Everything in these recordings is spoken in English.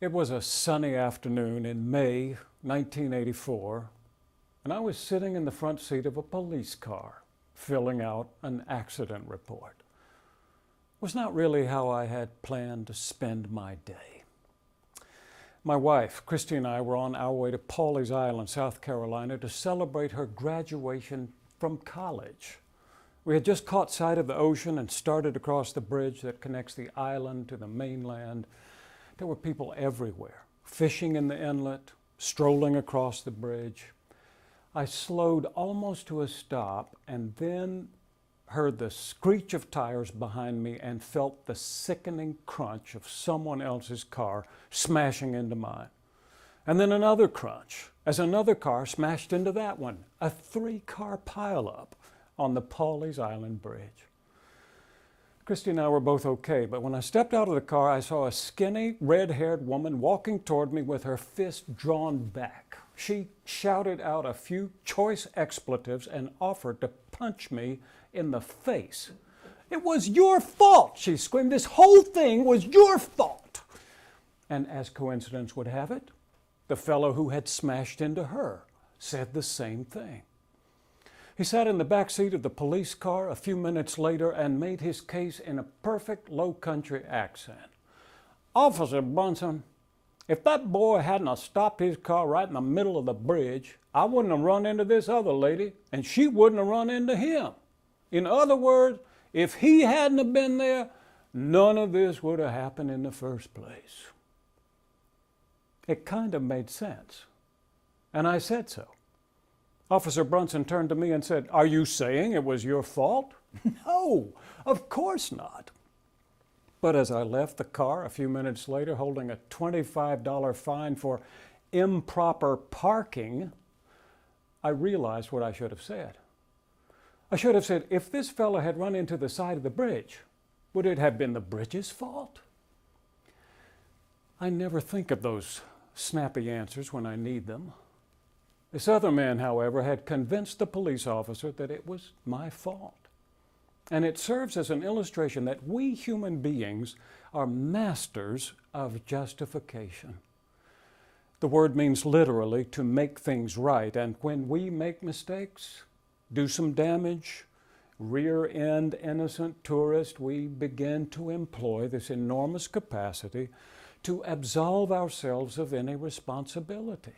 It was a sunny afternoon in May 1984, and I was sitting in the front seat of a police car, filling out an accident report. It was not really how I had planned to spend my day. My wife, Christy, and I were on our way to Pawleys Island, South Carolina, to celebrate her graduation from college. We had just caught sight of the ocean and started across the bridge that connects the island to the mainland. There were people everywhere, fishing in the inlet, strolling across the bridge. I slowed almost to a stop and then heard the screech of tires behind me and felt the sickening crunch of someone else's car smashing into mine. And then another crunch as another car smashed into that one, a 3-car pileup on the Pawleys Island Bridge. Christy and I were both okay, but when I stepped out of the car, I saw a skinny, red-haired woman walking toward me with her fist drawn back. She shouted out a few choice expletives and offered to punch me in the face. "It was your fault," she screamed. "This whole thing was your fault." And as coincidence would have it, the fellow who had smashed into her said the same thing. He sat in the back seat of the police car a few minutes later and made his case in a perfect low-country accent. "Officer Brunson, if that boy hadn't stopped his car right in the middle of the bridge, I wouldn't have run into this other lady, and she wouldn't have run into him. In other words, if he hadn't have been there, none of this would have happened in the first place." It kind of made sense, and I said so. Officer Brunson turned to me and said, "Are you saying it was your fault?" "No, of course not." But as I left the car a few minutes later holding a $25 fine for improper parking, I realized what I should have said. I should have said, if this fellow had run into the side of the bridge, would it have been the bridge's fault? I never think of those snappy answers when I need them. This other man, however, had convinced the police officer that it was my fault. And it serves as an illustration that we human beings are masters of justification. The word means literally to make things right, and when we make mistakes, do some damage, rear-end innocent tourists, we begin to employ this enormous capacity to absolve ourselves of any responsibility.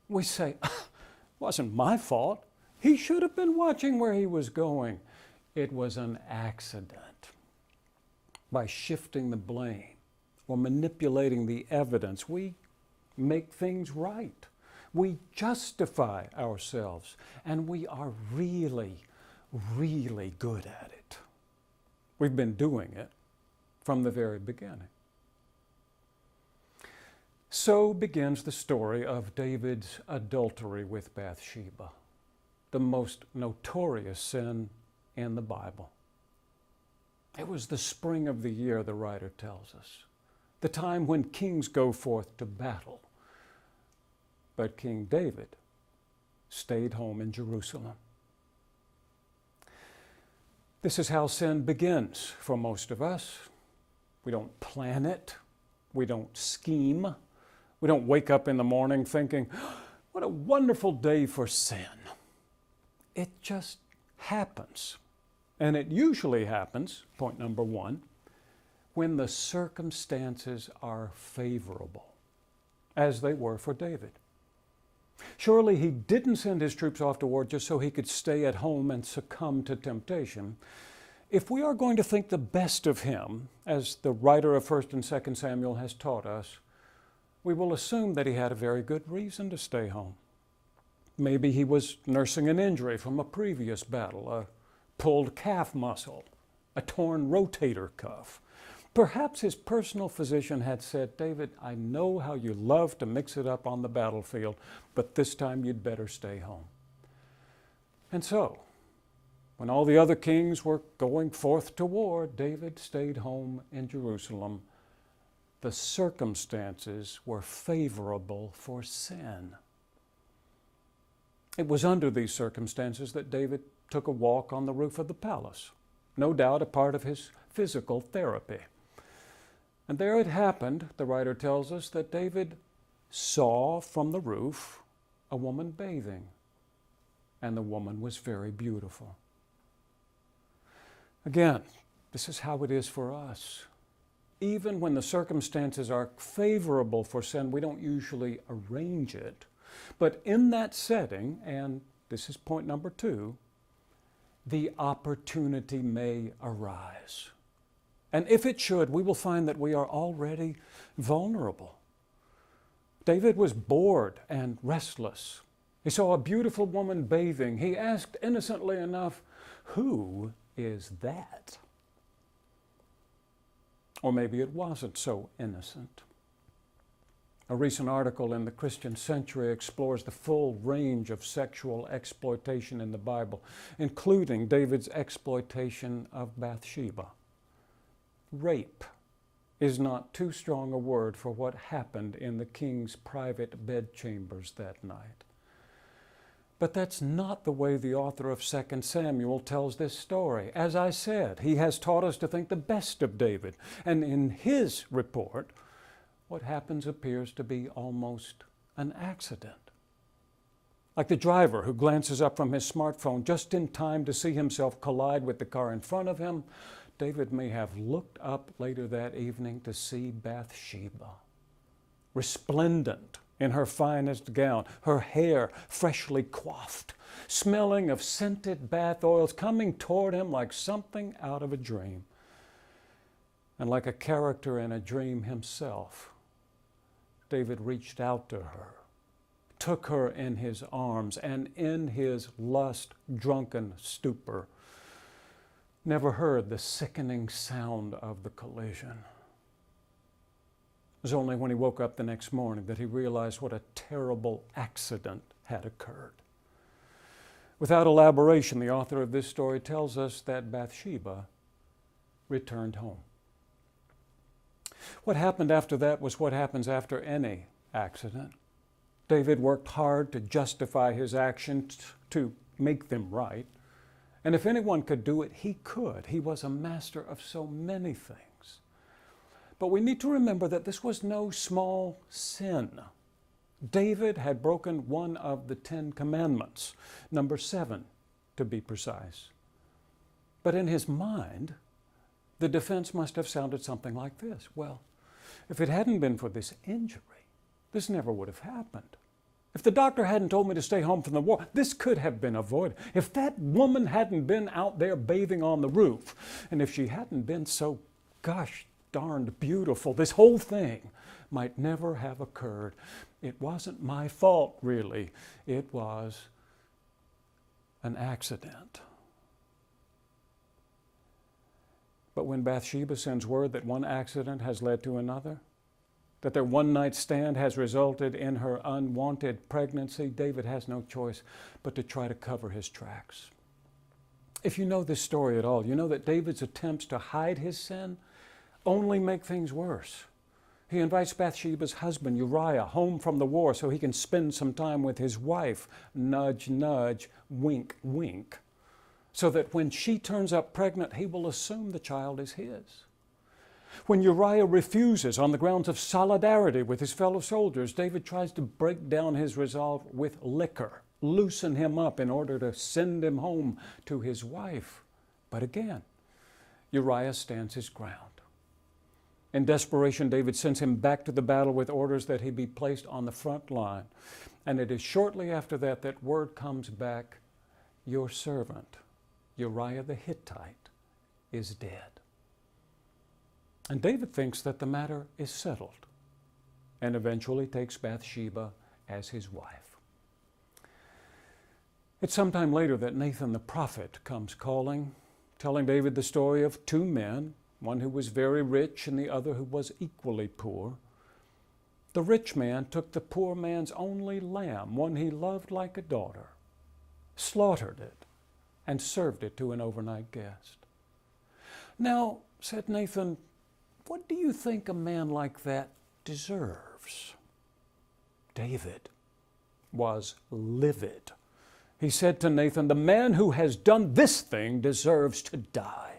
We say, "It wasn't my fault. He should have been watching where he was going. It was an accident." By shifting the blame or manipulating the evidence, we make things right. We justify ourselves, and we are really, really good at it. We've been doing it from the very beginning. So begins the story of David's adultery with Bathsheba, the most notorious sin in the Bible. It was the spring of the year, the writer tells us, the time when kings go forth to battle. But King David stayed home in Jerusalem. This is how sin begins for most of us. We don't plan it. We don't scheme. We don't wake up in the morning thinking, "What a wonderful day for sin." It just happens. And it usually happens, point number one, when the circumstances are favorable, as they were for David. Surely he didn't send his troops off to war just so he could stay at home and succumb to temptation. If we are going to think the best of him, as the writer of 1 and 2 Samuel has taught us, we will assume that he had a very good reason to stay home. Maybe he was nursing an injury from a previous battle, a pulled calf muscle, a torn rotator cuff. Perhaps his personal physician had said, "David, I know how you love to mix it up on the battlefield, but this time you'd better stay home." And so, when all the other kings were going forth to war, David stayed home in Jerusalem. The circumstances were favorable for sin. It was under these circumstances that David took a walk on the roof of the palace, no doubt a part of his physical therapy. And there it happened, the writer tells us, that David saw from the roof a woman bathing, and the woman was very beautiful. Again, this is how it is for us. Even when the circumstances are favorable for sin, we don't usually arrange it. But in that setting, and this is point number 2, the opportunity may arise. And if it should, we will find that we are already vulnerable. David was bored and restless. He saw a beautiful woman bathing. He asked innocently enough, "Who is that?" Or maybe it wasn't so innocent. A recent article in the Christian Century explores the full range of sexual exploitation in the Bible, including David's exploitation of Bathsheba. Rape is not too strong a word for what happened in the king's private bedchambers that night. But that's not the way the author of 2 Samuel tells this story. As I said, he has taught us to think the best of David. And in his report, what happens appears to be almost an accident. Like the driver who glances up from his smartphone just in time to see himself collide with the car in front of him, David may have looked up later that evening to see Bathsheba, resplendent in her finest gown, her hair freshly coiffed, smelling of scented bath oils, coming toward him like something out of a dream. And like a character in a dream himself, David reached out to her, took her in his arms, and in his lust-drunken stupor, never heard the sickening sound of the collision. It was only when he woke up the next morning that he realized what a terrible accident had occurred. Without elaboration, the author of this story tells us that Bathsheba returned home. What happened after that was what happens after any accident. David worked hard to justify his actions, to make them right. And if anyone could do it, he could. He was a master of so many things. But we need to remember that this was no small sin. David had broken one of the 10 commandments, number 7 to be precise. But in his mind, the defense must have sounded something like this. Well, if it hadn't been for this injury, this never would have happened. If the doctor hadn't told me to stay home from the war, this could have been avoided. If that woman hadn't been out there bathing on the roof, and if she hadn't been so, gosh darned beautiful, this whole thing might never have occurred. It wasn't my fault, really. It was an accident. But when Bathsheba sends word that one accident has led to another, that their one-night stand has resulted in her unwanted pregnancy, David has no choice but to try to cover his tracks. If you know this story at all, you know that David's attempts to hide his sin only make things worse. He invites Bathsheba's husband, Uriah, home from the war so he can spend some time with his wife, nudge, nudge, wink, wink, so that when she turns up pregnant, he will assume the child is his. When Uriah refuses on the grounds of solidarity with his fellow soldiers, David tries to break down his resolve with liquor, loosen him up in order to send him home to his wife. But again, Uriah stands his ground. In desperation, David sends him back to the battle with orders that he be placed on the front line. And it is shortly after that that word comes back, "Your servant, Uriah the Hittite, is dead." And David thinks that the matter is settled and eventually takes Bathsheba as his wife. It's sometime later that Nathan the prophet comes calling, telling David the story of 2 men, one who was very rich and the other who was equally poor. The rich man took the poor man's only lamb, one he loved like a daughter, slaughtered it, and served it to an overnight guest. "Now," said Nathan, "what do you think a man like that deserves?" David was livid. He said to Nathan, "The man who has done this thing deserves to die."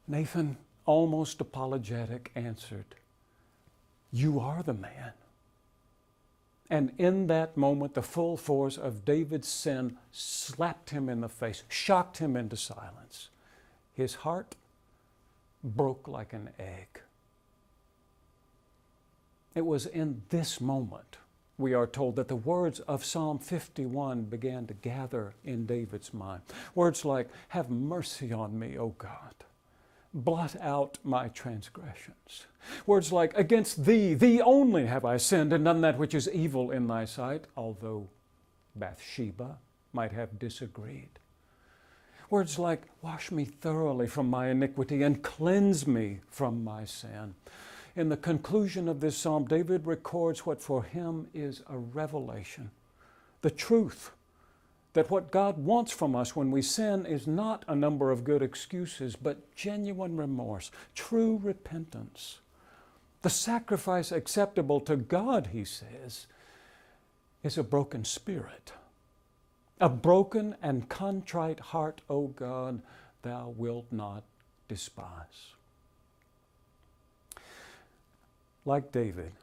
Nathan almost apologetic, answered, "You are the man." And in that moment, the full force of David's sin slapped him in the face, shocked him into silence. His heart broke like an egg. It was in this moment, we are told, that the words of Psalm 51 began to gather in David's mind. Words like, "Have mercy on me, O God. Blot out my transgressions." Words like, "Against thee only have I sinned and done that which is evil in thy sight," although Bathsheba might have disagreed. Words like, "Wash me thoroughly from my iniquity and cleanse me from my sin." In the conclusion of this psalm, David records what for him is a revelation, the truth that what God wants from us when we sin is not a number of good excuses, but genuine remorse, true repentance. The sacrifice acceptable to God, he says, is a broken spirit. A broken and contrite heart, O God, thou wilt not despise. Like David,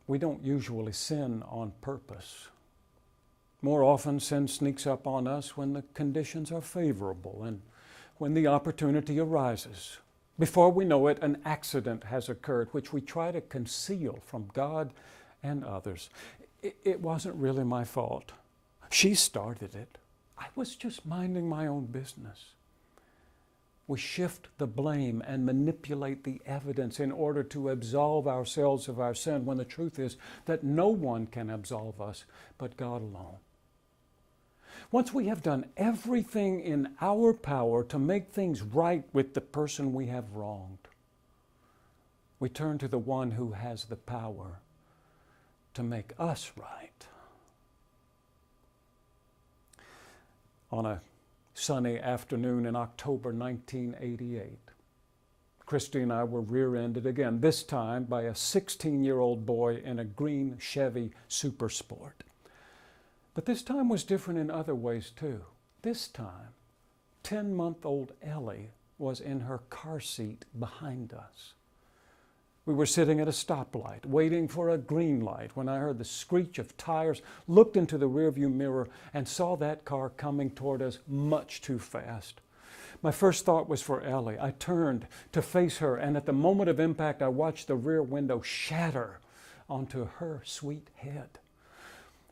we don't usually sin on purpose. More often, sin sneaks up on us when the conditions are favorable and when the opportunity arises. Before we know it, an accident has occurred which we try to conceal from God and others. It wasn't really my fault. She started it. I was just minding my own business. We shift the blame and manipulate the evidence in order to absolve ourselves of our sin, when the truth is that no one can absolve us but God alone. Once we have done everything in our power to make things right with the person we have wronged, we turn to the one who has the power to make us right. On a sunny afternoon in October 1988, Christy and I were rear-ended again, this time by a 16-year-old boy in a green Chevy Super Sport. But this time was different in other ways too. This time, 10-month-old Ellie was in her car seat behind us. We were sitting at a stoplight, waiting for a green light, when I heard the screech of tires, looked into the rearview mirror, and saw that car coming toward us much too fast. My first thought was for Ellie. I turned to face her, and at the moment of impact, I watched the rear window shatter onto her sweet head.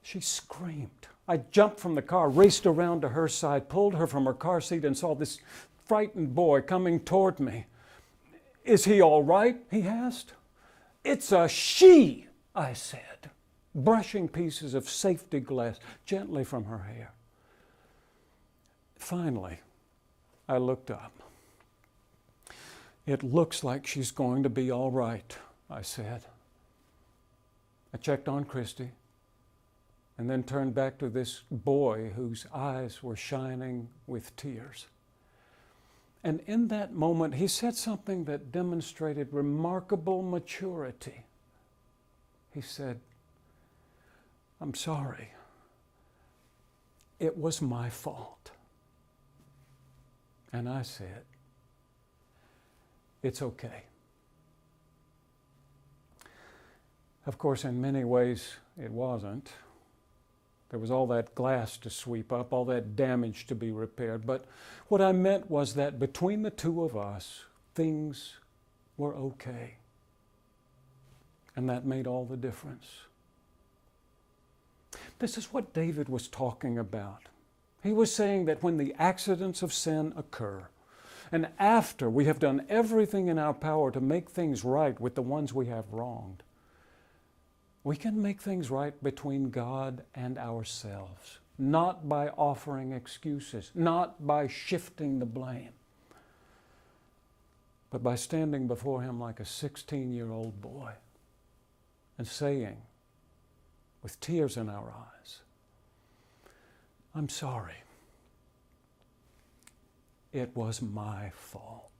She screamed. I jumped from the car, raced around to her side, pulled her from her car seat, and saw this frightened boy coming toward me. "Is he all right?" he asked. "It's a she," I said, brushing pieces of safety glass gently from her hair. Finally, I looked up. "It looks like she's going to be all right," I said. I checked on Christy and then turned back to this boy whose eyes were shining with tears. And in that moment, he said something that demonstrated remarkable maturity. He said, "I'm sorry. It was my fault." And I said, "It's okay." Of course, in many ways, it wasn't. There was all that glass to sweep up, all that damage to be repaired. But what I meant was that between the two of us, things were okay. And that made all the difference. This is what David was talking about. He was saying that when the accidents of sin occur, and after we have done everything in our power to make things right with the ones we have wronged, we can make things right between God and ourselves, not by offering excuses, not by shifting the blame, but by standing before Him like a 16-year-old boy and saying, with tears in our eyes, "I'm sorry. It was my fault."